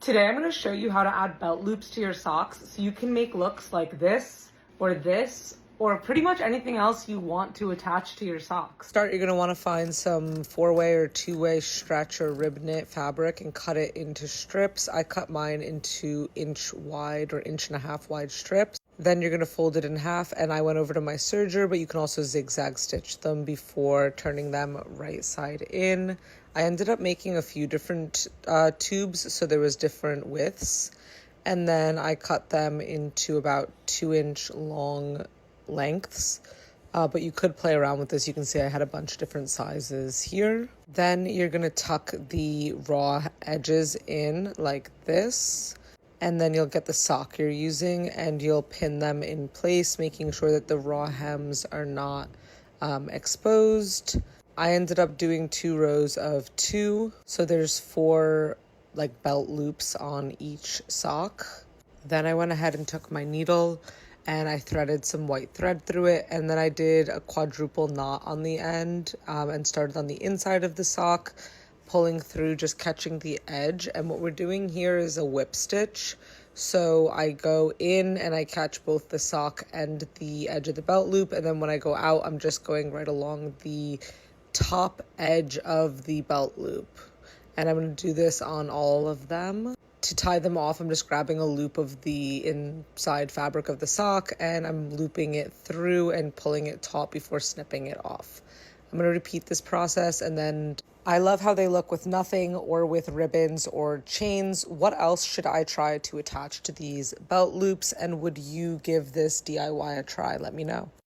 Today I'm going to show you how to add belt loops to your socks so you can make looks like this or pretty much anything else you want to attach to your socks. Start, you're going to want to find some 4-way or 2-way stretch or rib knit fabric and cut it into strips. I cut mine into inch wide or inch and a half wide strips. Then you're going to fold it in half, and I went over to my serger, but you can also zigzag stitch them before turning them right side in. I ended up making a few different tubes, so there was different widths, and then I cut them into about 2-inch long lengths. But you could play around with this. You can see I had a bunch of different sizes here. Then you're going to tuck the raw edges in like this. And then you'll get the sock you're using and you'll pin them in place, making sure that the raw hems are not exposed. I ended up doing 2 rows of 2. So there's 4 like belt loops on each sock. Then I went ahead and took my needle and I threaded some white thread through it. And then I did a quadruple knot on the end and started on the inside of the sock, pulling through, just catching the edge. And what we're doing here is a whip stitch. So I go in and I catch both the sock and the edge of the belt loop. And then when I go out, I'm just going right along the top edge of the belt loop. And I'm going to do this on all of them. To tie them off, I'm just grabbing a loop of the inside fabric of the sock and I'm looping it through and pulling it taut before snipping it off. I'm going to repeat this process, and then I love how they look with nothing or with ribbons or chains. What else should I try to attach to these belt loops, and would you give this DIY a try? Let me know.